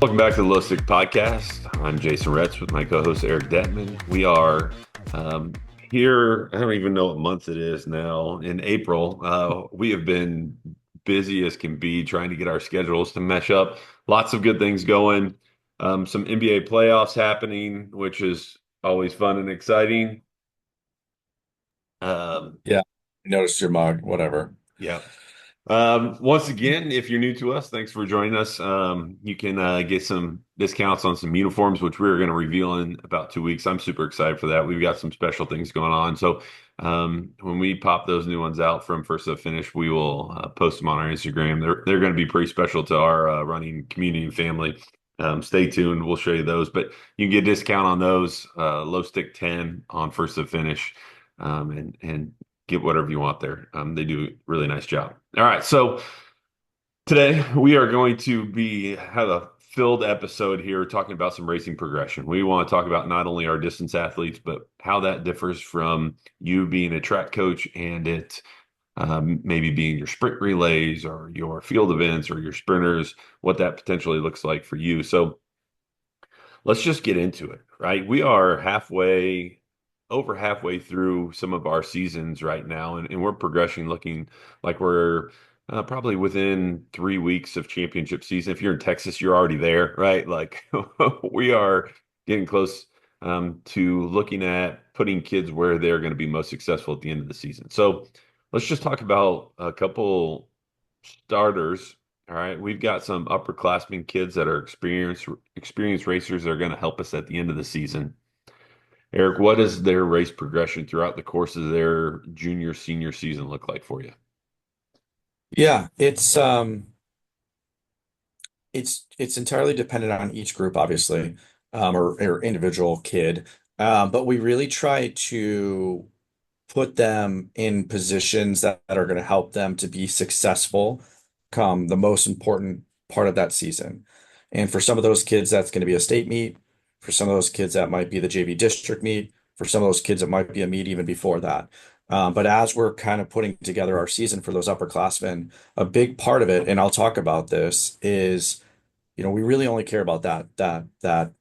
Welcome back to the Low Stick Podcast. I'm Jason Retz with my co-host Eric Dettman. We are um, here. I don't even know what month it is now. In April, we have been busy as can be trying to get our schedules to mesh up. Lots of good things going. Some NBA playoffs happening, which is always fun and exciting. Um, Yeah, noticed your mug, whatever. yeah. Once again, if you're new to us, thanks for joining us. You can get some discounts on some uniforms, which we're going to reveal in about 2 weeks. I'm super excited for that. We've got some special things going on. So when we pop those new ones out from first to finish, we will post them on our Instagram. They're going to be pretty special to our running community and family. Stay tuned. We'll show you those, but you can get a discount on those. Low stick 10 on first to finish, and get whatever you want there. They do a really nice job. All right, so today we are going to be have a filled episode here talking about some racing progression. We want to talk about not only our distance athletes, but how that differs from you being a track coach and it maybe being your sprint relays or your field events or your sprinters, what that potentially looks like for you. So let's just get into it, right? We are over halfway through some of our seasons right now, and we're progressing looking like we're probably within 3 weeks of championship season. If you're in Texas, you're already there, right? Like we are getting close to looking at putting kids where they're going to be most successful at the end of the season. So let's just talk about a couple starters. All right, we've got some upperclassmen kids that are experienced racers that are going to help us at the end of the season. Eric, what does their race progression throughout the course of their junior senior season look like for you? Yeah, it's entirely dependent on each group, obviously, or individual kid. But we really try to put them in positions that are going to help them to be successful come the most important part of that season. And for some of those kids, that's going to be a state meet. For some of those kids, that might be the JV district meet. For some of those kids, it might be a meet even before that. But as we're kind of putting together our season for those upperclassmen, a big part of it, and I'll talk about this, is, we really only care about that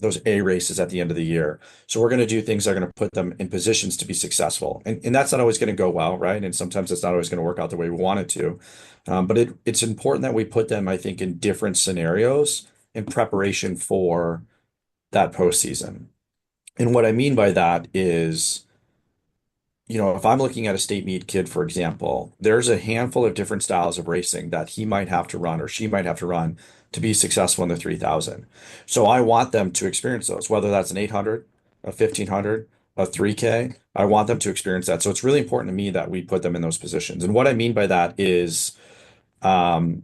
those A races at the end of the year. So we're going to do things that are going to put them in positions to be successful. And that's not always going to go well, right? And sometimes it's not always going to work out the way we want it to. But it's important that we put them, I think, in different scenarios in preparation for that postseason. And what I mean by that is, if I'm looking at a state meet kid, for example, there's a handful of different styles of racing that he might have to run or she might have to run to be successful in the 3000. So I want them to experience those, whether that's an 800, a 1500, a 3K. I want them to experience that. So it's really important to me that we put them in those positions. And what I mean by that is, um,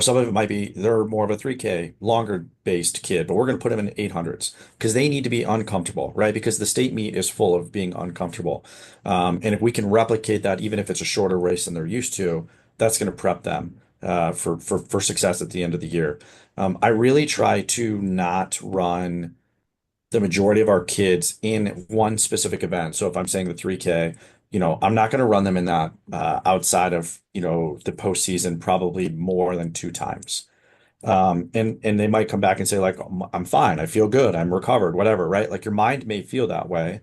some of it might be they're more of a 3K, longer based kid, but we're going to put them in 800s because they need to be uncomfortable, right? Because the state meet is full of being uncomfortable. And if we can replicate that, even if it's a shorter race than they're used to, that's going to prep them for success at the end of the year. I really try to not run the majority of our kids in one specific event. So if I'm saying the 3K, I'm not going to run them in that outside of, the postseason probably more than two times. And they might come back and say like, I'm fine, I feel good, I'm recovered, whatever, right? Like your mind may feel that way,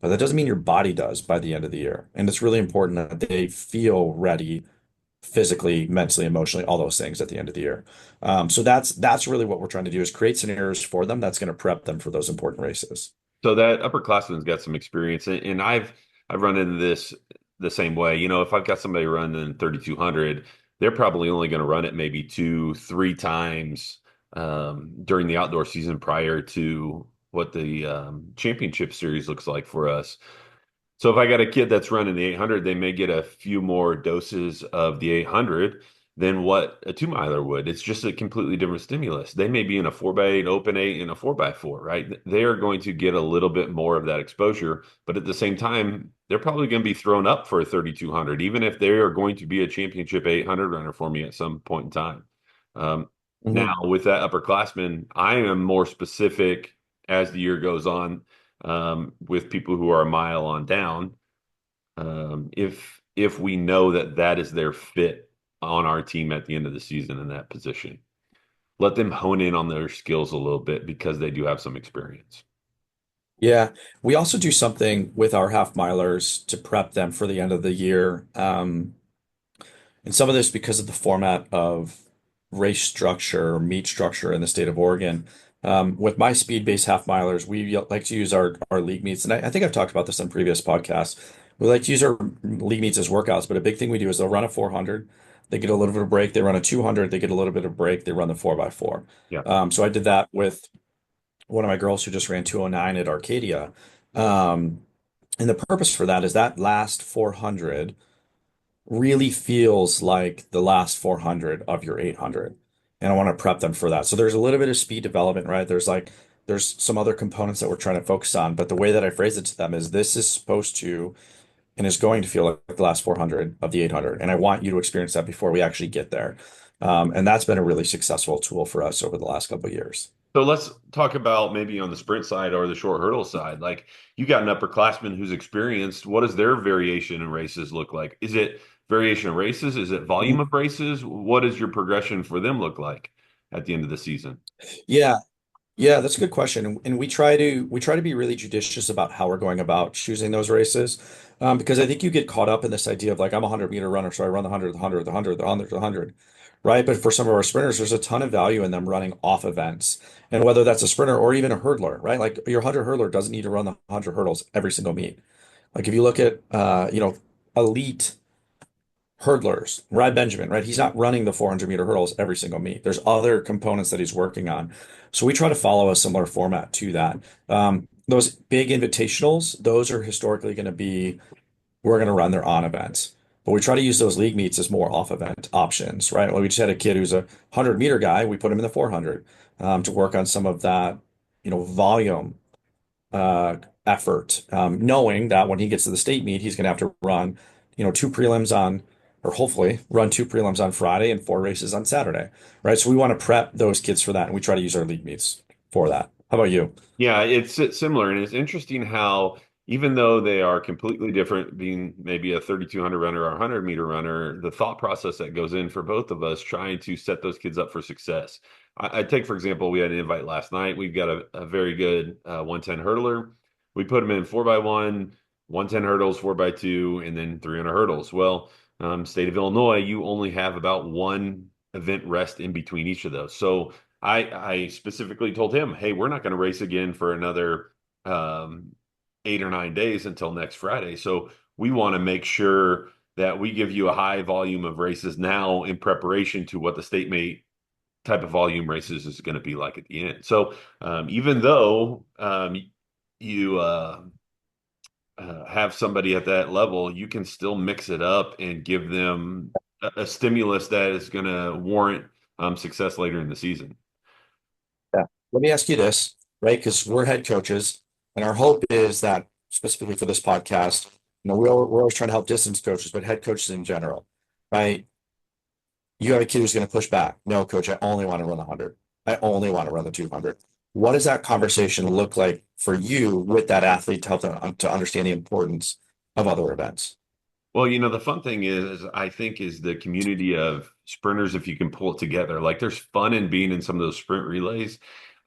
but that doesn't mean your body does by the end of the year. And it's really important that they feel ready physically, mentally, emotionally, all those things at the end of the year. So that's really what we're trying to do is create scenarios for them that's going to prep them for those important races. So that upperclassman's got some experience, and I've run into this the same way. If I've got somebody running 3,200, they're probably only going to run it maybe two, three times during the outdoor season prior to what the championship series looks like for us. So if I got a kid that's running the 800, they may get a few more doses of the 800 than what a 2 miler would. It's just a completely different stimulus. They may be in a 4x8, open 8, and a 4x4, right? They are going to get a little bit more of that exposure, but at the same time, they're probably going to be thrown up for a 3,200, even if they are going to be a championship 800 runner for me at some point in time. Now, Mhm. with that upperclassman, I am more specific as the year goes on with people who are a mile on down, if we know that that is their fit on our team at the end of the season in that position. let them hone in on their skills a little bit because they do have some experience. Yeah, we also do something with our half milers to prep them for the end of the year. And some of this because of the format of race structure, meet structure in the state of Oregon. With my speed-based half milers, we like to use our league meets, and I think I've talked about this on previous podcasts. We like to use our league meets as workouts, but a big thing we do is they'll run a 400, they get a little bit of break, they run a 200, they get a little bit of break, they run the 4x4. Yeah. So I did that with one of my girls who just ran 209 at Arcadia. Um, and the purpose for that is that last 400 really feels like the last 400 of your 800. And I want to prep them for that. So there's a little bit of speed development, right? There's some other components that we're trying to focus on, but the way that I phrase it to them is this is supposed to and is going to feel like the last 400 of the 800. And I want you to experience that before we actually get there. And that's been a really successful tool for us over the last couple of years. So let's talk about maybe on the sprint side or the short hurdle side. Like you got an upperclassman who's experienced. What does their variation in races look like? Is it variation of races? Is it volume of races? What does your progression for them look like at the end of the season? Yeah, Yeah, that's a good question. And we try to be really judicious about how we're going about choosing those races. Because I think you get caught up in this idea of like I'm a 100-meter runner, so I run the 100, the 100, the 100, the 100, the 100, right? But for some of our sprinters, there's a ton of value in them running off events. And whether that's a sprinter or even a hurdler, right? Like your 100 hurdler doesn't need to run the 100 hurdles every single meet. Like if you look at elite hurdlers, Rod Benjamin, right? He's not running the 400-meter hurdles every single meet. There's other components that he's working on. So we try to follow a similar format to that. Those big invitationals, those are historically going to be, we're going to run their on events. But we try to use those league meets as more off event options, right? Well, we just had a kid who's a 100-meter guy. We put him in the 400 to work on some of that, volume uh, effort, knowing that when he gets to the state meet, he's going to have to run, two prelims on, or hopefully run two prelims on Friday and four races on Saturday, right? So we want to prep those kids for that, and we try to use our league meets for that. How about you? Yeah, it's similar, and it's interesting how even though they are completely different, being maybe a 3,200 runner or a 100-meter runner, the thought process that goes in for both of us trying to set those kids up for success. I take, for example, we had an invite last night. We've got a very good 110 hurdler. We put him in 4x1, 110 hurdles, 4x2, and then 300 hurdles. Well, state of Illinois, you only have about one event rest in between each of those. So I specifically told him, hey, we're not going to race again for another um, 8 or 9 days until next Friday. So we want to make sure that we give you a high volume of races now in preparation to what the state mate type of volume races is going to be like at the end. So even though you have somebody at that level, you can still mix it up and give them a stimulus that is going to warrant success later in the season. Yeah. Let me ask you this, right? Because we're head coaches, and our hope is that specifically for this podcast, we're always trying to help distance coaches, but head coaches in general, right? You have a kid who's going to push back. No, coach, I only want to run the 100. I only want to run the 200. What does that conversation look like for you with that athlete to help them to understand the importance of other events? Well, the fun thing is I think is the community of sprinters, if you can pull it together. Like there's fun in being in some of those sprint relays,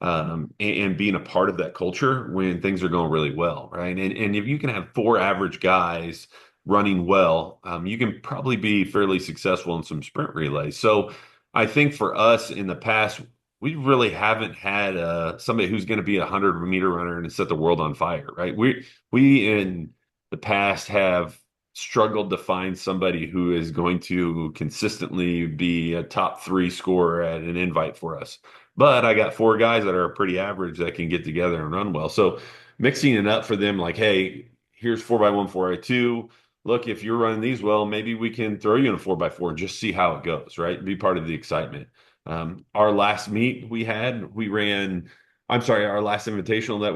and being a part of that culture when things are going really well, right? And if you can have four average guys running well, you can probably be fairly successful in some sprint relays. So I think for us in the past, we really haven't had somebody who's going to be a 100-meter runner and set the world on fire, right? We in the past have struggled to find somebody who is going to consistently be a top three scorer at an invite for us. But I got four guys that are pretty average that can get together and run well. So mixing it up for them, like, hey, here's 4x1, 4x2. Look, if you're running these well, maybe we can throw you in a 4x4 and just see how it goes, right? Be part of the excitement. Our last meet our last invitational that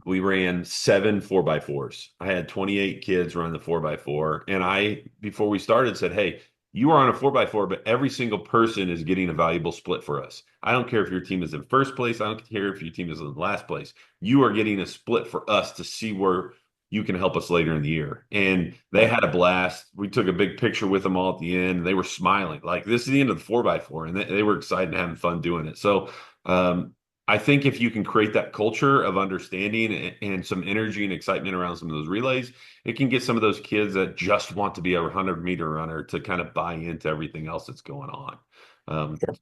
we ran seven 4x4s. I had 28 kids run the 4x4. And before we started, said, hey, you are on a 4x4, but every single person is getting a valuable split for us. I don't care if your team is in first place. I don't care if your team is in last place. You are getting a split for us to see where you can help us later in the year. And they Right. had a blast. We took a big picture with them all at the end. They were smiling like this is the end of the 4x4, and they were excited and having fun doing it. So I think if you can create that culture of understanding and some energy and excitement around some of those relays, it can get some of those kids that just want to be a 100-meter runner to kind of buy into everything else that's going on. Um, Sure.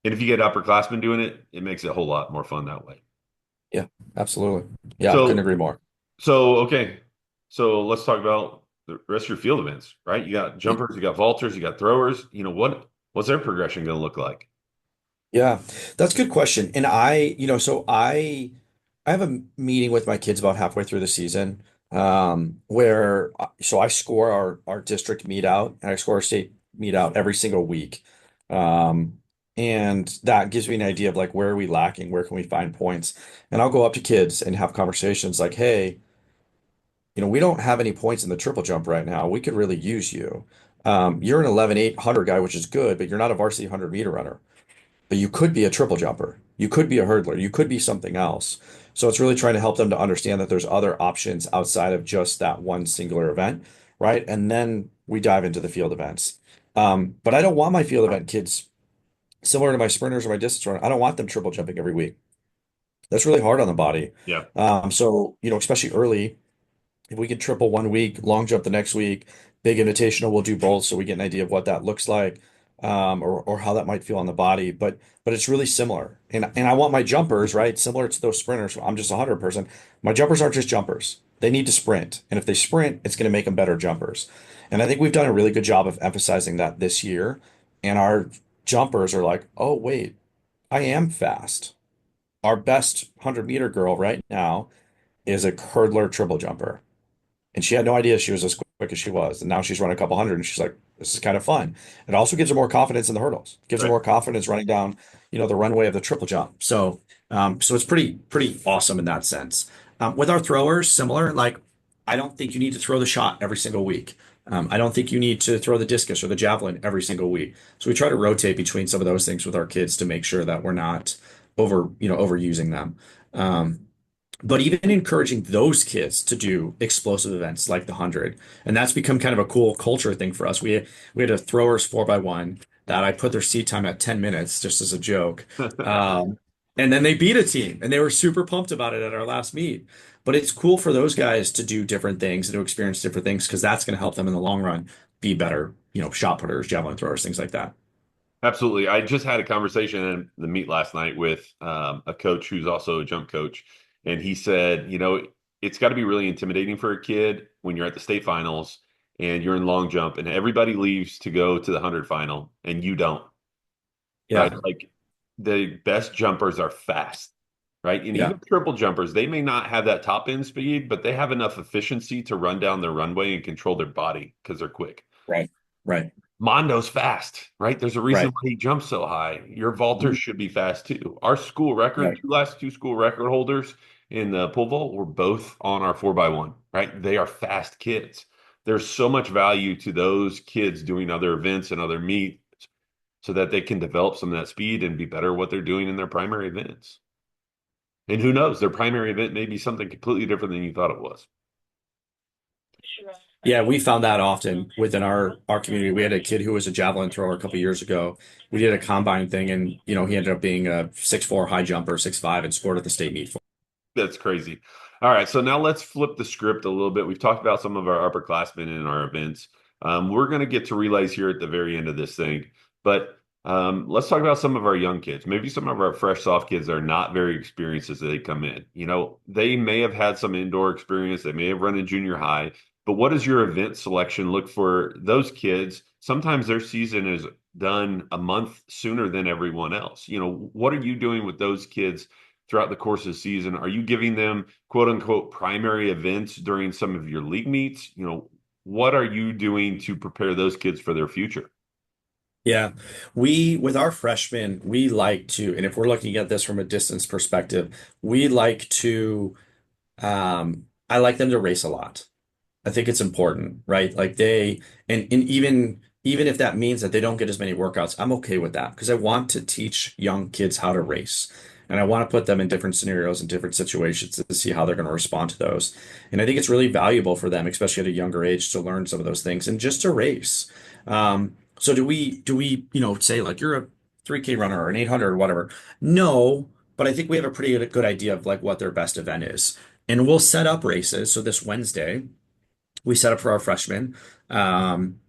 and if you get upperclassmen doing it, it makes it a whole lot more fun that way. Yeah, absolutely. Yeah, couldn't So, agree more. okay. So let's talk about the rest of your field events, right? You got jumpers, you got vaulters, you got throwers. What's their progression going to look like? Yeah, that's a good question. And I have a meeting with my kids about halfway through the season, where so I score our district meet out and I score our state meet out every single week. Um, and that gives me an idea of like where are we lacking, where can we find points? And I'll go up to kids and have conversations like, hey, we don't have any points in the triple jump right now. We could really use you. You're an 11,800 guy, which is good, but you're not a varsity 100-meter runner. But you could be a triple jumper. You could be a hurdler. You could be something else. So it's really trying to help them to understand that there's other options outside of just that one singular event, right? And then we dive into the field events. But I don't want my field event kids, similar to my sprinters or my distance runner, I don't want them triple jumping every week. That's really hard on the body. Yeah. Especially early. If we can triple one week, long jump the next week, big invitational, we'll do both so we get an idea of what that looks like, or how that might feel on the body. But it's really similar. And I want my jumpers, right? Similar to those sprinters. I'm just a 100 person. My jumpers aren't just jumpers. They need to sprint. And if they sprint, it's going to make them better jumpers. And I think we've done a really good job of emphasizing that this year. And our jumpers are like, oh, wait, I am fast. Our best 100-meter girl right now is a hurdler triple jumper. And she had no idea she was as quick as she was. And now she's run a couple hundred and she's like, this is kind of fun. It also gives her more confidence in the hurdles, gives her Right. more confidence running down, the runway of the triple jump. So it's pretty awesome in that sense. With our throwers, similar, like I don't think you need to throw the shot every single week. I don't think you need to throw the discus or the javelin every single week. So we try to rotate between some of those things with our kids to make sure that we're not overusing them. Um, but even encouraging those kids to do explosive events like the 100. And that's become kind of a cool culture thing for us. We had a throwers 4x1 that I put their seat time at 10 minutes just as a joke. And then they beat a team and they were super pumped about it at our last meet. But it's cool for those guys to do different things and to experience different things because that's going to help them in the long run be better, shot putters, javelin throwers, things like that. Absolutely. I just had a conversation in the meet last night with a coach who's also a jump coach. And he said, it's got to be really intimidating for a kid when you're at the state finals and you're in long jump and everybody leaves to go to the 100 final and you don't, right? Yeah. Like the best jumpers are fast, right? And Yeah. even triple jumpers, they may not have that top end speed, but they have enough efficiency to run down their runway and control their body because they're quick. Right. Right. Mondo's fast, right? There's a reason Right. why he jumps so high. Your vaulters Mhm. should be fast too. Our school record, Right. last two school record holders in the pole vault were both on our 4x1, right? They are fast kids. There's so much value to those kids doing other events and other meets so that they can develop some of that speed and be better at what they're doing in their primary events. And who knows, their primary event may be something completely different than you thought it was. Yeah, we found that often within our community. We had a kid who was a javelin thrower a couple years ago. We did a combine thing, and he ended up being a 6'4" high jumper, 6'5", and scored at the state meet. That's crazy. All right, so now let's flip the script a little bit. We've talked about some of our upperclassmen in our events. We're going to get to relays here at the very end of this thing, but let's talk about some of our young kids. Maybe some of our fresh soft kids that are not very experienced as they come in. They may have had some indoor experience. They may have run in junior high, but what does your event selection look for those kids? Sometimes their season is done a month sooner than everyone else. What are you doing with those kids throughout the course of the season? Are you giving them quote unquote primary events during some of your league meets? What are you doing to prepare those kids for their future? Yeah, with our freshmen, we like to, and if we're looking at this from a distance perspective, we like to, I like them to race a lot. I think it's important, right? Like and even if that means that they don't get as many workouts, I'm okay with that because I want to teach young kids how to race. And I want to put them in different scenarios and different situations to see how they're going to respond to those. And I think it's really valuable for them, especially at a younger age, to learn some of those things and just to race. So do we, say like you're a 3K runner or an 800 or whatever? No, but I think we have a pretty good idea of like what their best event is. And we'll set up races. So this Wednesday, we set up for our freshmen. Um,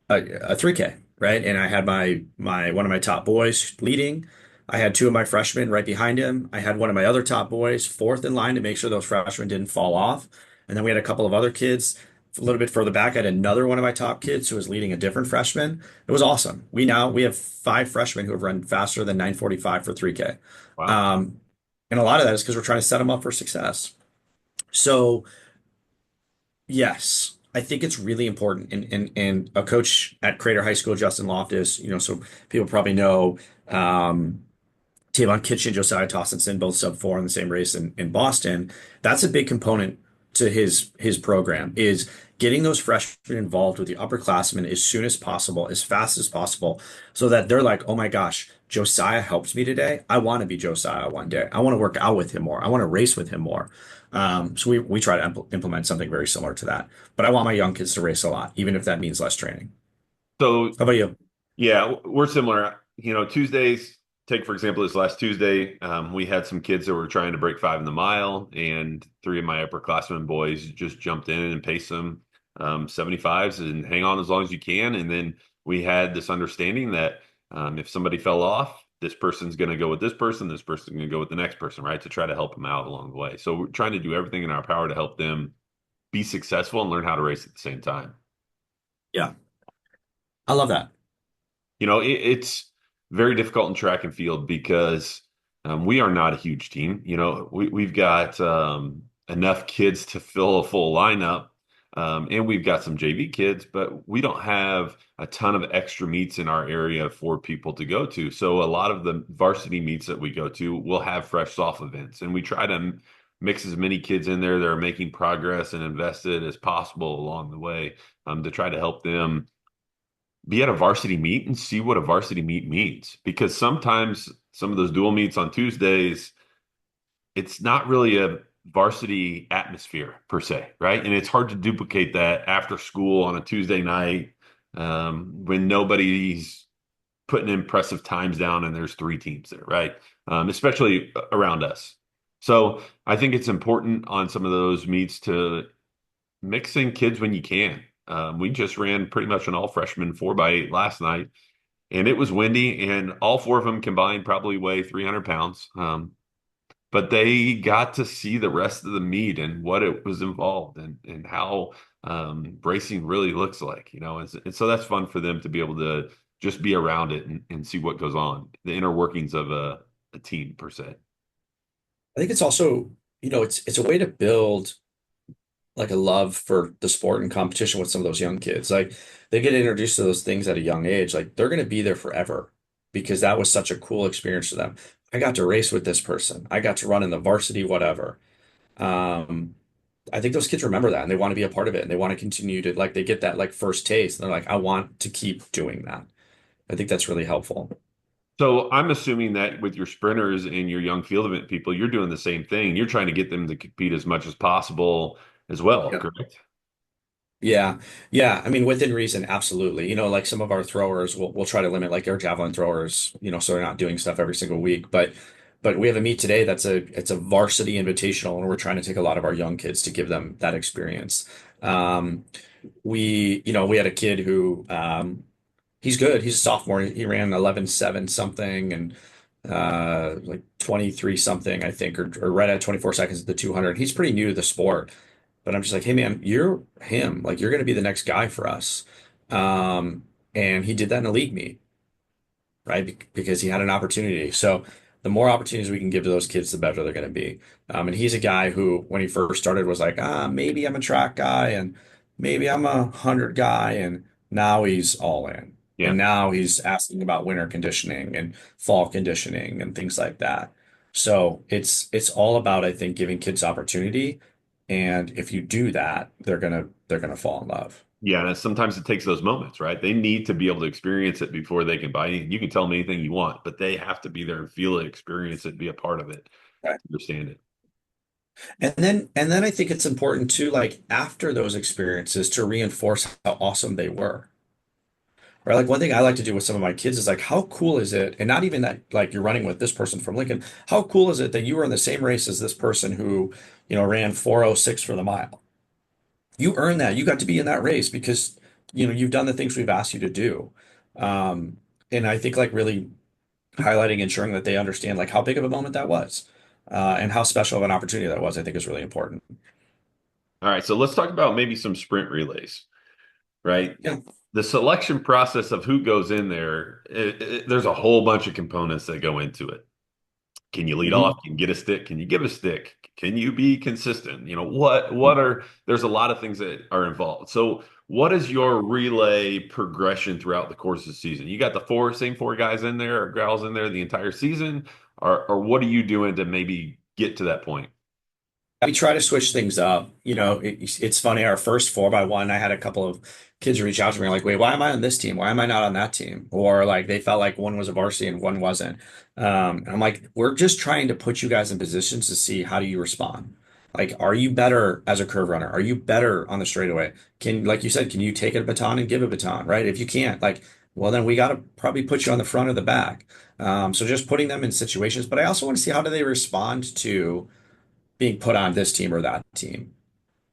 a 3K, right? And I had my one of my top boys leading. I had two of my freshmen right behind him. I had one of my other top boys fourth in line to make sure those freshmen didn't fall off. And then we had a couple of other kids a little bit further back. I had another one of my top kids who was leading a different freshman. It was awesome. We have five freshmen who have run faster than 9:45 for 3K. Wow. Um, and a lot of that is because we're trying to set them up for success. So yes, I think it's really important. And a coach at Crater High School, Justin Loftus, so people probably know Tavon Kitchen, Josiah Tossinson, both sub 4 in the same race in Boston. That's a big component to his program is getting those freshmen involved with the upperclassmen as soon as possible, as fast as possible, so that they're like, oh my gosh, Josiah helps me today. I want to be Josiah one day. I want to work out with him more. I want to race with him more. So we try to implement something very similar to that. But I want my young kids to race a lot, even if that means less training. So How about you? yeah, we're similar. Tuesdays, take for example, this last Tuesday, we had some kids that were trying to break 5 in the mile, and three of my upperclassmen boys just jumped in and paced them 75s and hang on as long as you can. And then we had this understanding that if somebody fell off, this person's going to go with this person's going to go with the next person, right? To try to help them out along the way. So we're trying to do everything in our power to help them be successful and learn how to race at the same time. Yeah, I love that. It's very difficult in track and field because we are not a huge team. We've got enough kids to fill a full lineup, and we've got some JV kids, but we don't have a ton of extra meets in our area for people to go to. So a lot of the varsity meets that we go to will have fresh soft events, and we try to mix as many kids in there that are making progress and invested as possible along the way, to try to help them be at a varsity meet and see what a varsity meet means. Because sometimes some of those dual meets on Tuesdays, it's not really a varsity atmosphere per se, right? And it's hard to duplicate that after school on a Tuesday night, when nobody's putting impressive times down and there's three teams there, right? Especially around us. So I think it's important on some of those meets to mix in kids when you can. We just ran pretty much an all freshman 4x8 last night, and it was windy, and all four of them combined probably weigh 300 pounds. But they got to see the rest of the meet and what it was involved, and how racing really looks like, and so that's fun for them to be able to just be around it and see what goes on, the inner workings of a team per se. I think it's also, it's a way to build like a love for the sport and competition with some of those young kids. Like they get introduced to those things at a young age, like they're going to be there forever because that was such a cool experience for them. I got to race with this person. I got to run in the varsity, whatever. Um, I think those kids remember that and they want to be a part of it and they want to continue to like they get that like first taste and they're like, I want to keep doing that. I think that's really helpful. So I'm assuming that with your sprinters and your young field event people, you're doing the same thing. You're trying to get them to compete as much as possible as well, Yeah. correct? Yeah. Yeah. I mean, within reason, absolutely. Like some of our throwers we'll try to limit like our javelin throwers, so they're not doing stuff every single week. But we have a meet today it's a varsity invitational and we're trying to take a lot of our young kids to give them that experience. We had a kid who he's good. He's a sophomore. He ran 11.7 something and like 23 something, I think, or right at 24 seconds at the 200. He's pretty new to the sport. But I'm just like, hey man, you're him. Like you're gonna be the next guy for us. Um, and he did that in a league meet, right? Because he had an opportunity. So the more opportunities we can give to those kids, the better they're gonna be. And he's a guy who, when he first started, was like, maybe I'm a track guy and maybe I'm a 100 guy, and now he's all in. Yeah. And now he's asking about winter conditioning and fall conditioning and things like that. So it's all about, I think, giving kids opportunity. And if you do that, they're gonna fall in love. Yeah, and sometimes it takes those moments, right? They need to be able to experience it before they can buy in. You can tell them anything you want, but they have to be there and feel it, experience it, be a part of it, Right. understand it. And then I think it's important too, like after those experiences to reinforce how awesome they were. Right. Like one thing I like to do with some of my kids is like, how cool is it? And not even that like you're running with this person from Lincoln. How cool is it that you were in the same race as this person who, ran 4:06 for the mile? You earned that. You got to be in that race because, you've done the things we've asked you to do. Um, and I think like really highlighting, ensuring that they understand like how big of a moment that was, and how special of an opportunity that was, I think is really important. All right, so let's talk about maybe some sprint relays, right? Yeah. The selection process of who goes in there, there's a whole bunch of components that go into it. Can you lead off? Mhm. Can you get a stick? Can you give a stick? Can you be consistent? There's a lot of things that are involved. So what is your relay progression throughout the course of the season? You got the same four guys in there or gals in there the entire season, or what are you doing to maybe get to that point? We try to switch things up. It's funny. Our first 4x1, I had a couple of kids reach out to me like, wait, why am I on this team? Why am I not on that team? Or like they felt like one was a varsity and one wasn't. And I'm like, we're just trying to put you guys in positions to see how do you respond. Like, are you better as a curve runner? Are you better on the straightaway? Like you said, can you take a baton and give a baton, right? If you can't, like, well, then we got to probably put you on the front or the back. So just putting them in situations, but I also want to see how do they respond to being put on this team or that team.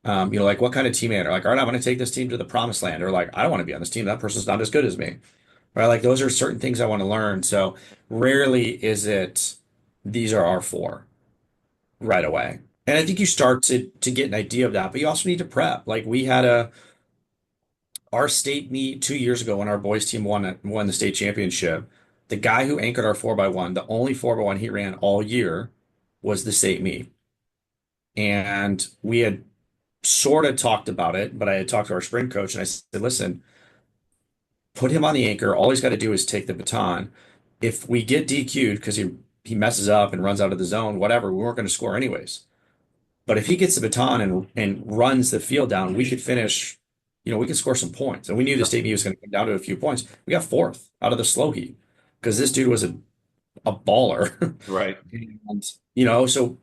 Like what kind of teammate are like, all right, I'm going to take this team to the promised land, or like, I don't want to be on this team. That person's not as good as me. Right? Like those are certain things I want to learn. So rarely is it these are our four right away. And I think you start to get an idea of that, but you also need to prep. Like we had our state meet 2 years ago when our boys team won the state championship. The guy who anchored our 4x1, the only 4x1 he ran all year was the state meet. And we had sort of talked about it, but I had talked to our sprint coach and I said, listen, put him on the anchor. All he's got to do is take the baton. If we get DQ'd because he messes up and runs out of the zone, whatever, we weren't going to score anyways. But if he gets the baton and runs the field down, we could finish, we could score some points. And we knew the state meet was going to come down to a few points. We got fourth out of the slow heat because this dude was a baller. Right. And,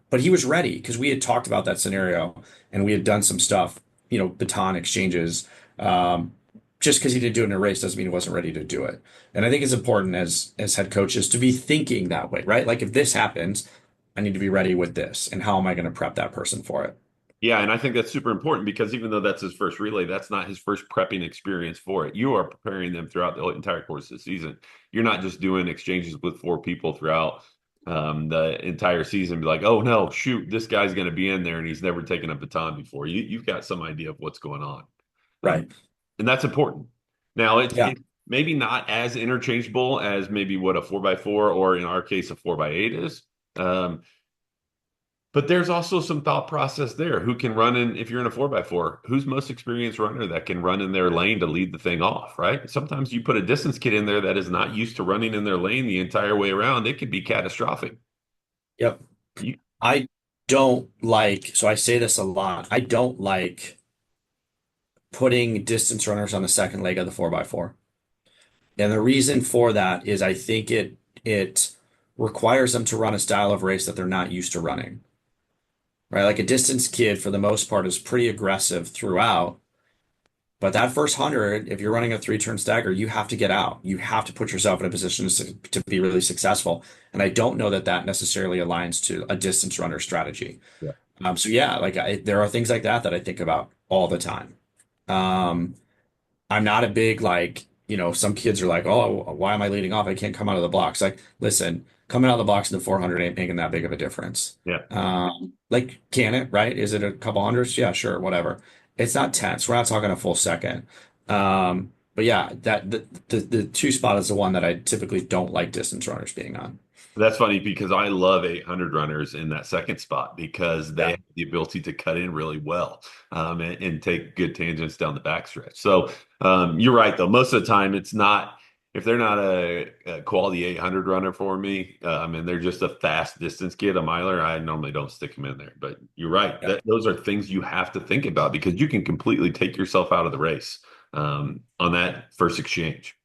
but he was ready because we had talked about that scenario and we had done some stuff, baton exchanges. Um, just because he didn't do it in a race doesn't mean he wasn't ready to do it. And I think it's important as head coaches to be thinking that way, right? Like if this happens, I need to be ready with this. And how am I going to prep that person for it? Yeah, and I think that's super important because even though that's his first relay, that's not his first prepping experience for it. You are preparing them throughout the entire course of the season. You're not just doing exchanges with four people throughout the entire season. Be like, oh no, shoot, this guy's going to be in there and he's never taken a baton before. You've got some idea of what's going on, um, Right. and that's important. Now Yeah. it's maybe not as interchangeable as maybe what a 4x4 or in our case a 4x8 is. Um, but there's also some thought process there. Who can run in, if you're in a 4x4, who's most experienced runner that can run in their lane to lead the thing off, right? Sometimes you put a distance kid in there that is not used to running in their lane the entire way around. It could be catastrophic. Yep. You, I don't like, so I say this a lot. I don't like putting distance runners on the second leg of the 4x4. And the reason for that is I think it requires them to run a style of race that they're not used to running. Right? Like a distance kid for the most part is pretty aggressive throughout. But that first 100, if you're running a three-turn stagger, you have to get out. You have to put yourself in a position to be really successful. And I don't know that that necessarily aligns to a distance runner strategy. yeah. So yeah, like there are things like that that I think about all the time. Um, I'm not a big like, some kids are like, oh, why am I leading off? I can't come out of the blocks. Like, listen, coming out of the blocks in the 400 ain't making that big of a difference. Yeah. Like, can it, right? Is it a couple hundreds? Yeah, sure, whatever. It's not tense. We're not talking a full second. But yeah, that the two spot is the one that I typically don't like distance runners being on. That's funny because I love 800 runners in that second spot because they Yeah. have the ability to cut in really well and take good tangents down the backstretch. So you're right, though. Most of the time, it's not, if they're not a quality 800 runner for me, and they're just a fast distance kid, a miler, I normally don't stick them in there. But you're right. Yeah. Those are things you have to think about because you can completely take yourself out of the race. on that first exchange.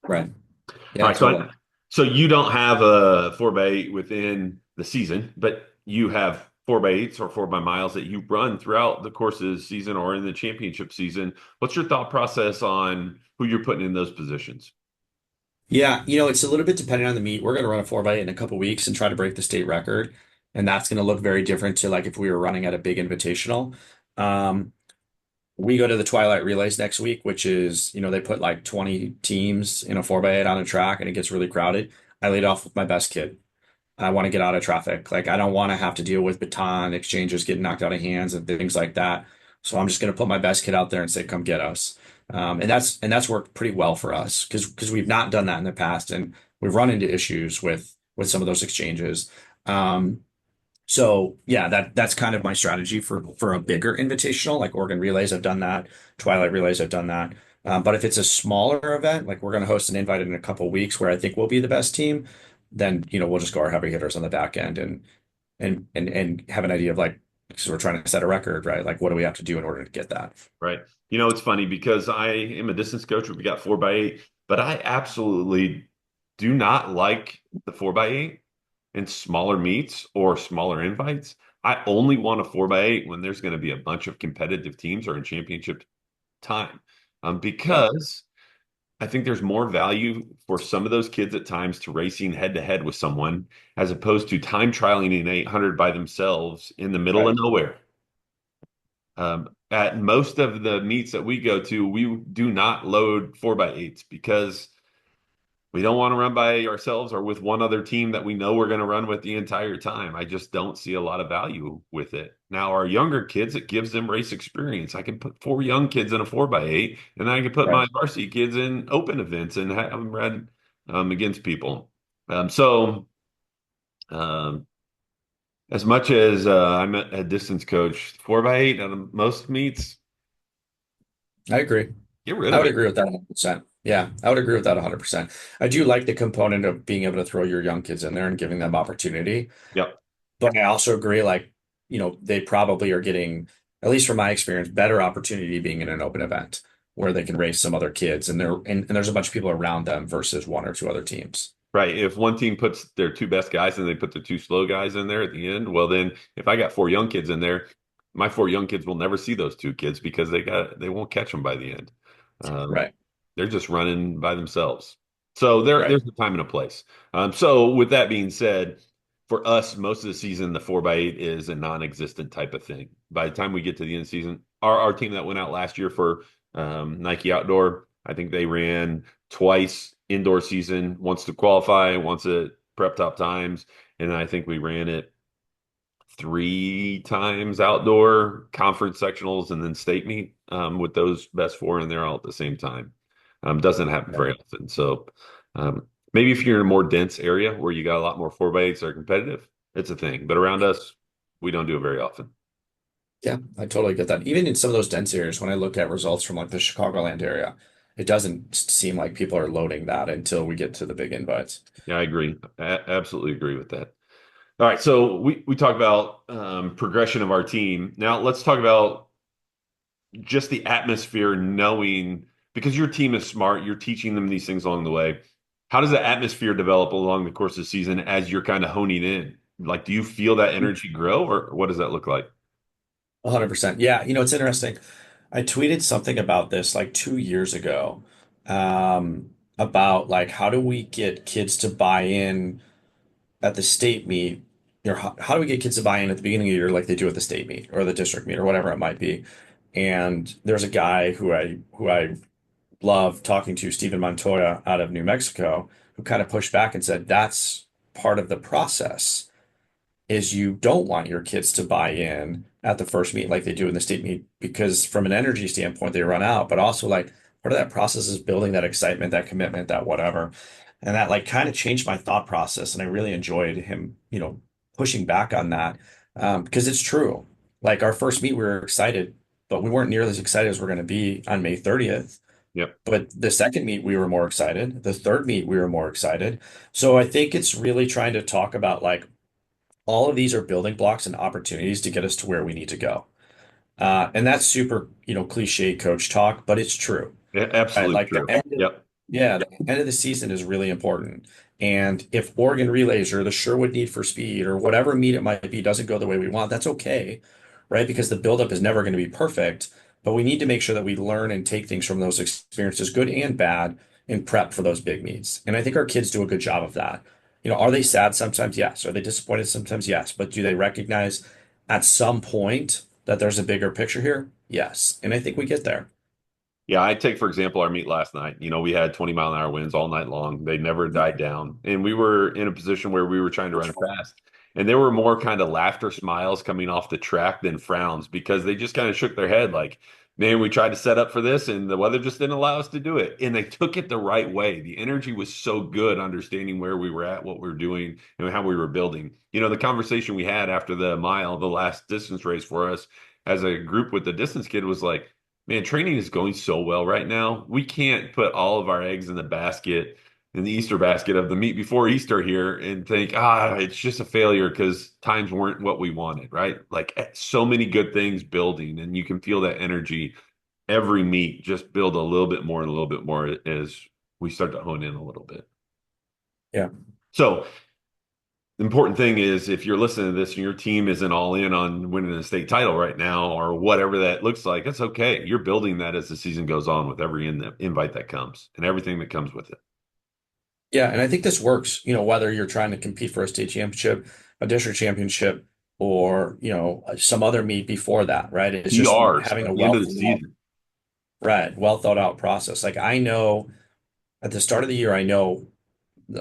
Right. All Yeah, right, totally. so you don't have a 4x8 within the season, but you have 4x8s or 4x miles that you run throughout the course of the season or in the championship season. What's your thought process on who you're putting in those positions? Yeah, it's a little bit dependent on the meet. We're going to run a 4x8 in a couple weeks and try to break the state record. And that's going to look very different to like if we were running at a big invitational. Um, we go to the Twilight Relays next week, which is, they put like 20 teams in a 4x8 on a track and it gets really crowded. I lead off with my best kid. I want to get out of traffic. Like I don't want to have to deal with baton exchanges getting knocked out of hands and things like that. So I'm just going to put my best kid out there and say, "Come get us." And that's worked pretty well for us because we've not done that in the past, and we've run into issues with some of those exchanges. Um, so yeah, that's kind of my strategy for a bigger invitational, like Oregon Relays. I've done that. Twilight Relays. I've done that. But if it's a smaller event, like we're going to host an invite in a couple weeks, where I think we'll be the best team, then we'll just go our heavy hitters on the back end and have an idea of like because we're trying to set a record, right? Like what do we have to do in order to get that? Right. It's funny because I am a distance coach. We got 4x8, but I absolutely do not like the 4x8 in smaller meets or smaller invites. I only want a 4x8 when there's going to be a bunch of competitive teams or in championship time. Yeah. Because I think there's more value for some of those kids at times to racing head to head with someone as opposed to time trialing an 800 by themselves in the middle of Right. nowhere. At most of the meets that we go to, we do not load 4x8s because we don't want to run by ourselves or with one other team that we know we're going to run with the entire time. I just don't see a lot of value with it. Now, our younger kids, it gives them race experience. I can put four young kids in a 4x8, and I can put my Right. varsity kids in open events and have them run against people. So, um, as much as I'm a distance coach, 4x8 at most meets, I agree. get rid I of would it. agree with that 100%. Yeah, I would agree with that 100%. I do like the component of being able to throw your young kids in there and giving them opportunity. Yep. But I also agree, like, they probably are getting, at least from my experience, better opportunity being in an open event where they can race some other kids and there's a bunch of people around them versus one or two other teams. Right. If one team puts their two best guys and they put the two slow guys in there at the end, well, then if I got four young kids in there, my four young kids will never see those two kids because they won't catch them by the end. Um, Right. they're just running by themselves. So Right. there's a time and a place. So with that being said, for us, most of the season, the 4x8 is a non-existent type of thing. By the time we get to the end of the season, our team that went out last year for Nike Outdoor, I think they ran twice indoor season, once to qualify, once at prep top times, and I think we ran it three times outdoor conference sectionals and then state meet with those best four in there all at the same time. Doesn't happen Right. very often. So maybe if you're in a more dense area where you got a lot more 4x8s that are competitive, it's a thing. But around us, we don't do it very often. Yeah, I totally get that. Even in some of those dense areas, when I look at results from like the Chicagoland area, it doesn't seem like people are loading that until we get to the big invites. Yeah, I agree. Absolutely agree with that. All right, so we talk about progression of our team. Now let's talk about just the atmosphere, knowing because your team is smart, you're teaching them these things along the way. How does the atmosphere develop along the course of the season as you're kind of honing in? Like, do you feel that energy grow, or what does that look like? 100%. Yeah, it's interesting. I tweeted something about this like 2 years ago, about like how do we get kids to buy in at the state meet, or how do we get kids to buy in at the beginning of the year like they do at the state meet or the district meet or whatever it might be. And there's a guy who I love talking to, Stephen Montoya out of New Mexico, who kind of pushed back and said that's part of the process is you don't want your kids to buy in at the first meet like they do in the state meet because from an energy standpoint they run out, but also like part of that process is building that excitement, that commitment, that whatever. And that like kind of changed my thought process and I really enjoyed him, pushing back on that. Because it's true. Like our first meet we were excited, but we weren't nearly as excited as we're going to be on May 30th. Yep. But the second meet we were more excited. The third meet we were more excited. So I think it's really trying to talk about like all of these are building blocks and opportunities to get us to where we need to go. And that's super, cliche coach talk, but it's true. Right, Absolutely like true. Yep. yeah, the end of the season is really important. And if Oregon relays or the Sherwood need for speed or whatever meet it might be doesn't go the way we want, that's okay, right? Because the buildup is never going to be perfect, but we need to make sure that we learn and take things from those experiences, good and bad, and prep for those big meets. And I think our kids do a good job of that. Are they sad sometimes? Yes. Are they disappointed sometimes? Yes. But do they recognize at some point that there's a bigger picture here? Yes. And I think we get there. Yeah, I take, for example, our meet last night. We had 20-mile-an-hour winds all night long. They never died down. And we were in a position where we were trying to run fast. And there were more kind of laughter smiles coming off the track than frowns because they just kind of shook their head like, man, we tried to set up for this and the weather just didn't allow us to do it. And they took it the right way. The energy was so good, understanding where we were at, what we were doing, and how we were building. The conversation we had after the mile, the last distance race for us as a group with the distance kid was like, man, training is going so well right now. We can't put all of our eggs in the basket, in the Easter basket of the meet before Easter here and think, it's just a failure because times weren't what we wanted, right? Like so many good things building, and you can feel that energy every meet just build a little bit more and a little bit more as we start to hone in a little bit. Yeah. So the important thing is if you're listening to this and your team isn't all in on winning a state title right now or whatever that looks like, it's okay. You're building that as the season goes on with every invite that comes and everything that comes with it. Yeah, and I think this works, whether you're trying to compete for a state championship, a district championship, or, some other meet before that, right? It's just PRs having at a the end of the season. well thought out process. Like I know at the start of the year, I know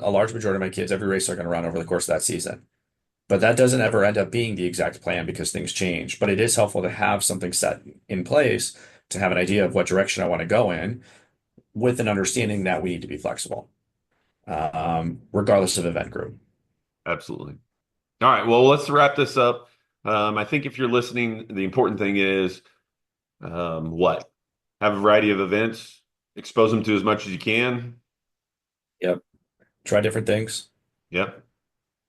a large majority of my kids, every race they're going to run over the course of that season. But that doesn't ever end up being the exact plan because things change. But it is helpful to have something set in place to have an idea of what direction I want to go in with an understanding that we need to be flexible, regardless of event group. Absolutely. All right. Well, let's wrap this up. I think if you're listening, the important thing is what? Have a variety of events, expose them to as much as you can. Yep. Try different things. Yep.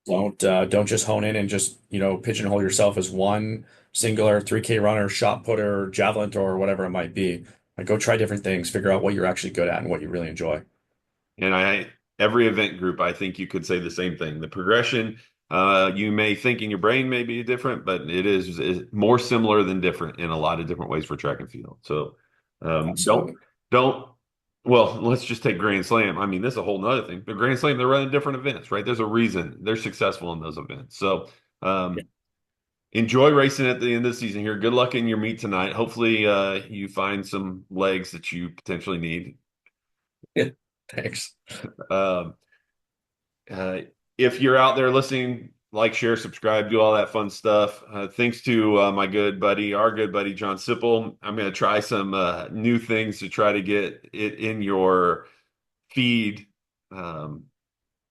Don't just hone in and just, pigeonhole yourself as one singular 3K runner, shot putter, javelin thrower, whatever it might be. Like go try different things, figure out what you're actually good at and what you really enjoy. And every event group, I think you could say the same thing. The progression, you may think in your brain may be different, but is more similar than different in a lot of different ways for track and field. So don't Absolutely. don't. Well, let's just take Grand Slam. I mean, this is a whole nother thing. The Grand Slam, they're running different events, right? There's a reason they're successful in those events. So Yeah. enjoy racing at the end of the season here. Good luck in your meet tonight. Hopefully, you find some legs that you potentially need. Yeah. Thanks. Um, Uh, if you're out there listening, like, share, subscribe, do all that fun stuff. Thanks to our good buddy, John Sipple. I'm going to try some new things to try to get it in your feed a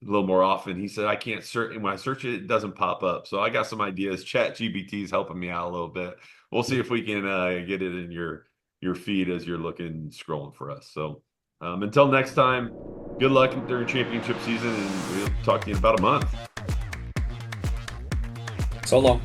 little more often. He said, I can't search, and when I search it, it doesn't pop up. So I got some ideas. Chat GPT is helping me out a little bit. We'll see if we can get it in your feed as you're looking, scrolling for us. So until next time, good luck during championship season, and we'll talk to you in about a month. So long.